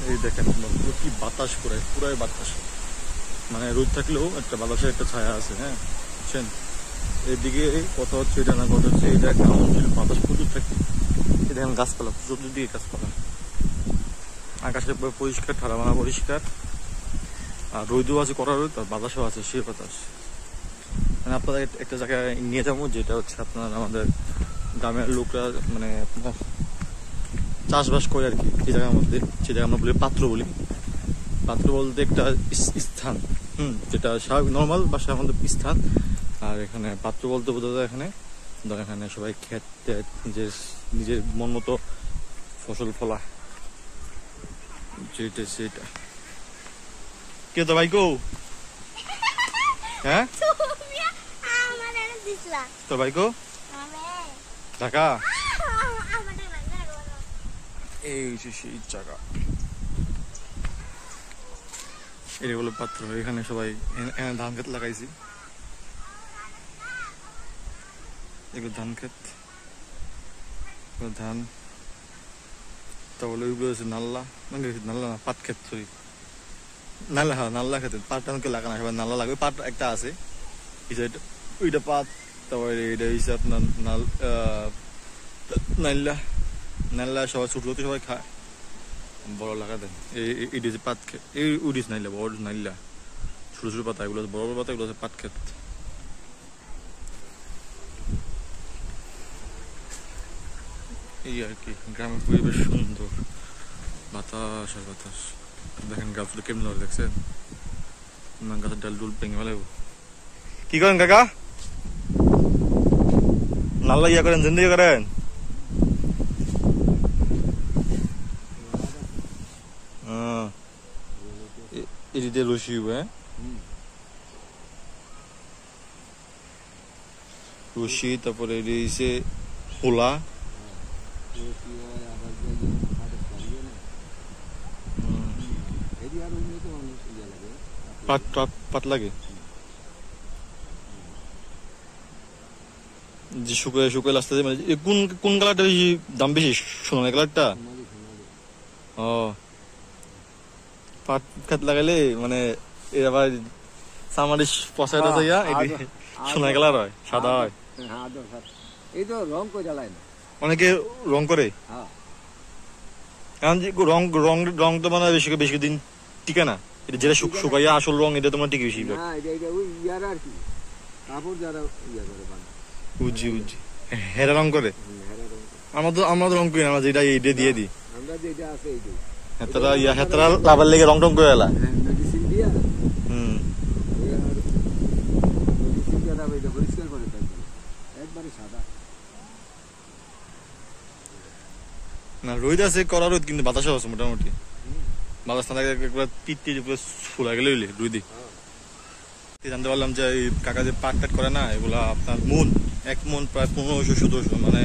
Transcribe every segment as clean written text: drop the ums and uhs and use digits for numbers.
এই দেখেন পুরো কি বাতাস, পুরাই বাতাস, মানে রোদ থাকলেও একটা বাতাসের একটা ছায়া আছে। হ্যাঁ বুঝছেন, এদিকে কথা হচ্ছে এটা না, কথা হচ্ছে এটা গ্রাম অঞ্চলে বাতাস প্রচুর থাকে। এই দেখেন গাছপালা, চতুর্দিকে গাছপালা, আকাশে পরিষ্কার, ঠাড়ামানা পরিষ্কার, আর রোদও আছে, কড়া রোদ, আর বাতাসও আছে, সে বাতাস। মানে আপনাদের একটা জায়গায় নিয়ে যাবো, যেটা হচ্ছে আপনার আমাদের গ্রামের লোকরা মানে আপনার চাষবাস করে আর কি, এই জায়গার মধ্যে, সে জায়গা আমরা বলি পাত্র বলি। পাত্র বলতে একটা স্থান, যেটা স্বাভাবিক নর্মাল বাসায় আমাদের স্থান। আর এখানে পাত্র বলতে বোঝা যায় এখানে ধর এখানে সবাই ক্ষেত নিজের নিজের মন মতো ফসল ফলা, যেটা সেটা। কে তো ভাই কো? হ্যাঁ তোর ভাই কো? ঢাকা। এই সেই জায়গা, এটা হলো পাত্র। এখানে সবাই ধান ক্ষেত লাগাইছি, এগুলো ধান ক্ষেত, ধান। তারপরে ওইগুলো হচ্ছে নাল্লা, নাল্লা না পাট ক্ষেত, সরি নাল্লা, হ্যাঁ নাল্লা খেতে। পাট টানকে লাগানো সবাই নাল্লা লাগবে, পাট একটা আছে ওইটা পাট। তারপরে এটা হচ্ছে আপনার নাল্লা, নাল্লা সবাই ছোট ছোট সবাই খায়, বড় লাগা দেন। এই হচ্ছে পাট ক্ষেত, এই উডিস নাইলা, বড় নাইলা, ছোট ছোট পাতা, এগুলো বড় বড় পাতা, এগুলো হচ্ছে পাট ক্ষেত। এই আর কি, গ্রামের পরিবেশ সুন্দর, বাতাস আর বাতাস। দেখেন গাছগুলো কেমন ধরে, দেখছেন না? গাছের ডাল ডুল ভেঙে ফেলে। কি করেন কাকা? নাল্লা ইয়া করেন, জিন্দিগি করেন? এদিকে রশি, হ্যাঁ রশি, তারপরে এদিকে হোলা, পাট পাট লাগে যে শুকায় শুকায় লাস্টে। মানে কোন কোন কালারটা বেশি দাম বেশি? সোনালী কালারটা। ও পাট খাত লাগাইলে মানে এর আবার সামারিশ পচাই টচাইয়া সোনালী কালার হয়, সাদা হয়। এই তো রং করে জ্বালায় না অনেকে রং করে, কারণ যে রং রং রং তো মানে বেশি বেশি দিন টিকে না। এটা যেটা শুকাইয়া আসল রং, এটা তোমার টিকে বেশি। বুঝছি বুঝছি, হেরা রং করে। আমরা তো রং করি, আমরা যেটা এইটা দিয়ে দিই। হেতারা লাভার লেগে রং টং করে এলা। না রোদ আছে, কড়া রোদ, কিন্তু বাতাসও আছে মোটামুটি। বাতাস না থাকে টিট ফুলা গেলে রোদি। জানতে পারলাম যে কাকা যে পাট টাট করে না, এগুলা আপনার মন, এক মন প্রায় 1500-1700, মানে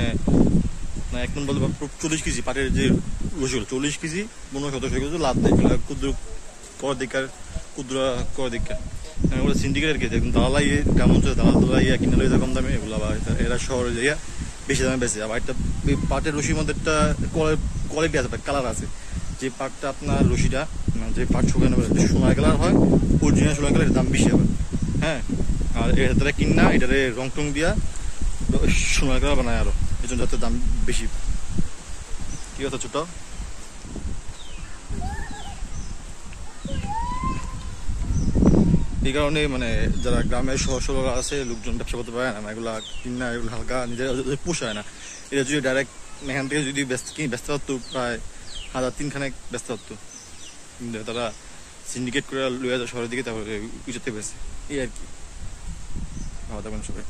না এক মন বলতে 40 কেজি পাটের যে রসুল, 40 কেজি 1500-1700 কেজি লাভ নেই। ক্ষুদ্র কর দিকার, ক্ষুদ্র কর দিকার এগুলো সিন্ডিকেট আর কি। দেখুন দালালাই, গ্রাম অঞ্চলে দালালাই কিনে লই কম দামে, এগুলো আবার এরা শহরে যাইয়া বেশি দামে বেশি। আবার একটা পাটের রশির মধ্যে একটা কোয়ালিটি আছে, কালার আছে। যে পাটটা আপনার রশিটা, যে পাট শুকানো সোনার কালার হয়, অরিজিনাল সোনার কালার, দাম বেশি হবে। হ্যাঁ, আর এটা কিনা এটারে রং টং দিয়া সোনার কালার বানায় আরো, এই জন্য যাতে দাম বেশি। কি কথা ছোট? এই কারণে মানে যারা গ্রামের সহসরল আছে, লোকজন ব্যবসা করতে পারে না, এগুলা কিনা, এগুলো হালকা নিজের পোষায় না। এটা যদি ডাইরেক্ট এখান থেকে যদি ব্যস্ত হতো, প্রায় 1000-3 ব্যস্ত হতো, কিন্তু তারা সিন্ডিকেট করে লইয়া যায় শহরের দিকে, তারপরে উঁচুতে বেছে। এই আর কি। ভালো থাকবেন সবাই।